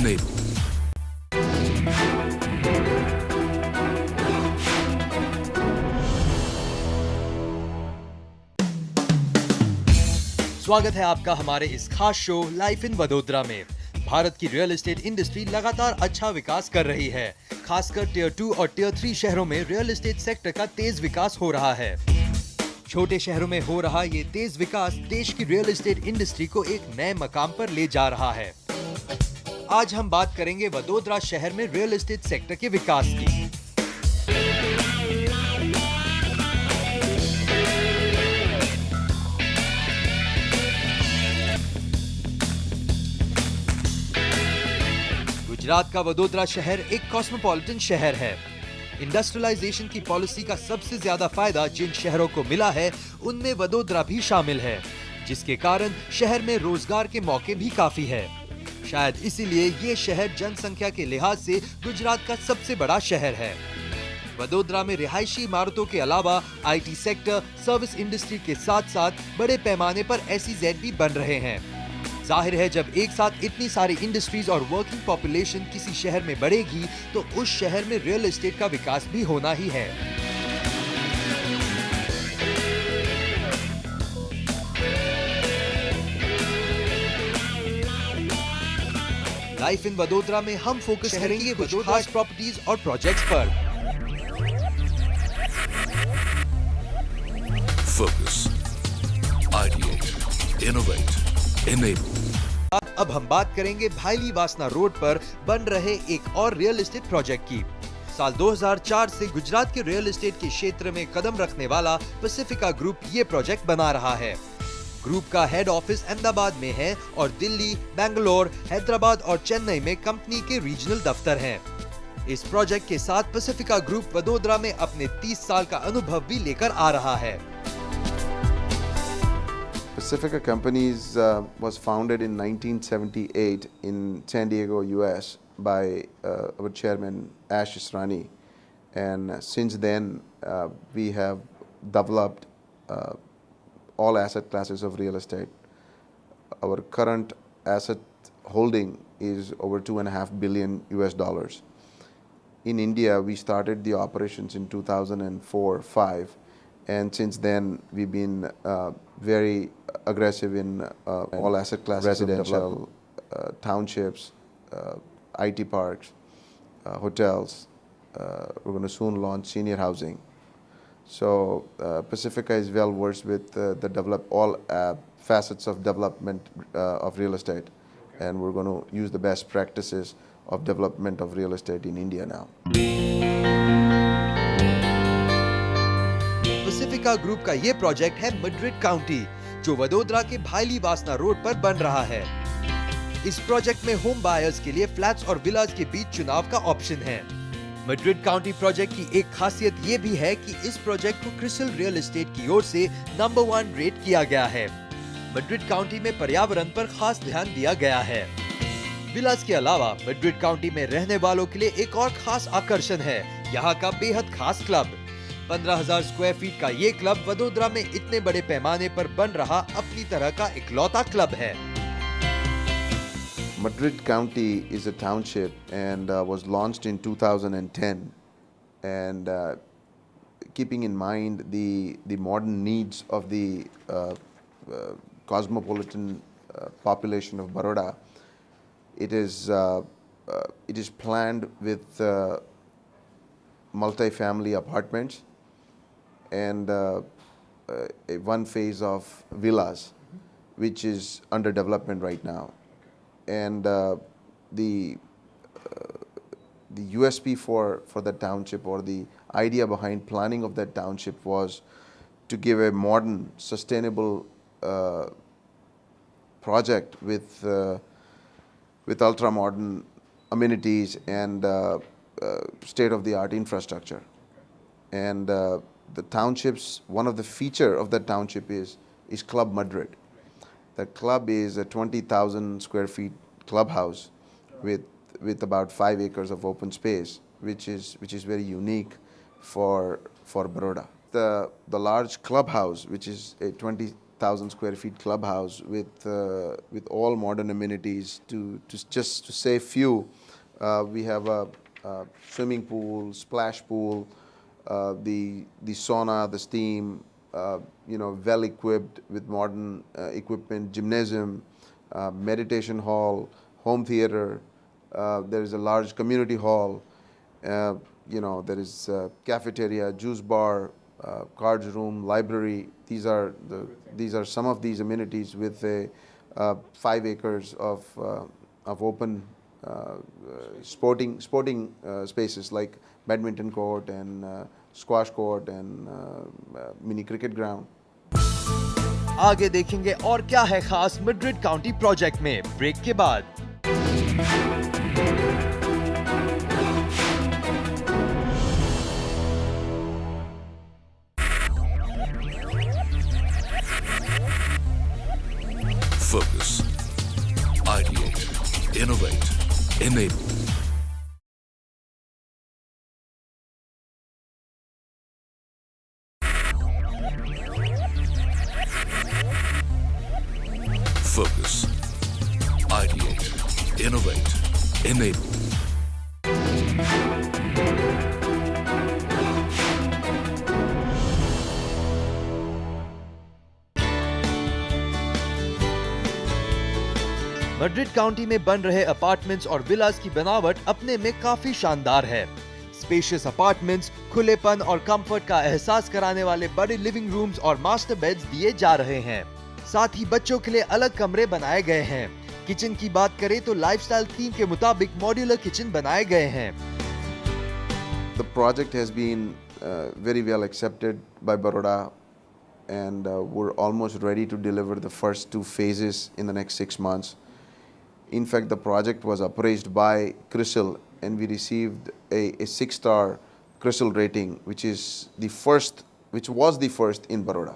enable. स्वागत है आपका हमारे इस खास शो लाइफ इन वडोदरा में। भारत की रियल एस्टेट इंडस्ट्री लगातार अच्छा विकास कर रही है। खासकर टियर 2 और टियर 3 शहरों में रियल एस्टेट सेक्टर का तेज विकास हो रहा है। छोटे शहरों में हो रहा ये तेज विकास देश की रियल एस्टेट इंडस्ट्री को एक नए मकाम पर ले जा रहा है। आज हम बात करेंगे वडोदरा शहर में रियल एस्टेट सेक्टर के विकास की। गुजरात का वडोदरा शहर एक कॉस्मोपॉलिटन शहर है। इंडस्ट्रियलाइजेशन की पॉलिसी का सबसे ज्यादा फायदा जिन शहरों को मिला है उनमें वडोदरा भी शामिल है, जिसके कारण शहर में रोजगार के मौके भी काफी है। शायद इसीलिए ये शहर जनसंख्या के लिहाज से गुजरात का सबसे बड़ा शहर है। वडोदरा में रिहायशी इमारतों के अलावा IT सेक्टर, सर्विस इंडस्ट्री के साथ साथ बड़े पैमाने पर SEZ भी बन रहे हैं। जाहिर है जब एक साथ इतनी सारी इंडस्ट्रीज और वर्किंग पॉपुलेशन किसी शहर में बढ़ेगी तो उस शहर में रियल एस्टेट का विकास भी होना ही है। लाइफ इन वडोदरा में हम फोकस करेंगे वडोदरा प्रॉपर्टीज और प्रोजेक्ट्स पर। Focus, ideate, innovate, enable. अब हम बात करेंगे भाईली वासना रोड पर बन रहे एक और रियल एस्टेट प्रोजेक्ट की। साल 2004 से गुजरात के रियल एस्टेट के क्षेत्र में कदम रखने वाला पैसिफिका ग्रुप ये प्रोजेक्ट बना रहा है। ग्रुप का हेड ऑफिस अहमदाबाद में है और दिल्ली, बेंगलोर, हैदराबाद और चेन्नई में कंपनी के रीजनल दफ्तर हैं। इस प्रोजेक्ट के साथ पैसिफिका ग्रुप वडोदरा में अपने 30 साल का अनुभव भी लेकर आ रहा है। Pacifica Companies was founded in 1978 in San Diego, US by our chairman Ash Israni, and since then we have developed all asset classes of real estate. Our current asset holding is over $2.5 billion US. In India, we started the operations in 2004-5, and since then we've been very aggressive in all asset classes, residential, townships, IT parks, hotels. We're going to soon launch senior housing. So Pacifica is well versed with all facets of development of real estate, and we're going to use the best practices of development of real estate in India now. Pacifica group का ये project है Madrid county, जो वडोदरा के भाईली वासना road पर बन रहा है। इस प्रोजेक्ट में होम बायर्स के लिए फ्लैट्स और विलाज के बीच चुनाव का ऑप्शन है। मैड्रिड काउंटी प्रोजेक्ट की एक खासियत ये भी है कि इस प्रोजेक्ट को क्रिस्टल रियल एस्टेट की ओर से नंबर 1 रेट किया गया है। मैड्रिड काउंटी में पर्यावरण पर खास ध्यान दिया गया है। विलाज के अलावा मैड्रिड काउंटी में रहने वालों के लिए एक और खास आकर्षण है यहाँ का बेहद खास क्लब। 15,000 स्क्वायर फीट का ये क्लब वडोदरा में इतने बड़े पैमाने पर बन रहा अपनी तरह का इकलौता क्लब है। Madrid County is a township and was launched in 2010, and keeping in mind the modern needs of the cosmopolitan population of Baroda, it is planned with multi-family apartments and one phase of villas, which is under development right now. And the USP for the township, or the idea behind planning of that township, was to give a modern, sustainable project with ultra-modern amenities and state-of-the-art infrastructure. And the townships, one of the feature of the township is Club Madrid. The club is a 20,000 square feet clubhouse with about 5 acres of open space, which is very unique for Baroda. The large clubhouse, which is a 1,000 square feet clubhouse with all modern amenities. Just to say few, we have a swimming pool, splash pool, the sauna, the steam, well equipped with modern equipment, gymnasium, meditation hall, home theater. There is a large community hall. There is cafeteria, juice bar, cards room, library. These are some of these amenities with 5 acres of open sporting spaces like badminton court and squash court and mini cricket ground. आगे देखेंगे और क्या है खास Madrid county project में, break के बाद। Focus, ideate, innovate, enable. Focus, ideate, innovate, enable. Madrid county में बन रहे अपार्टमेंट्स और विलास की बनावट अपने में काफी शानदार है। स्पेशियस अपार्टमेंट्स खुलेपन और कंफर्ट का एहसास कराने वाले बड़े लिविंग रूम्स और मास्टर बेड्स दिए जा रहे हैं। साथ ही बच्चों के लिए अलग कमरे बनाए गए हैं। किचन की बात करें तो लाइफस्टाइल थीम के मुताबिक मॉड्यूलर किचन बनाए गए हैं। The project has been very well accepted by Baroda, and we're almost ready to deliver the first 2 phases in the next 6 months. In fact, the project was appraised by CRISIL, and we received a 6-star CRISIL rating, which was the first in Baroda.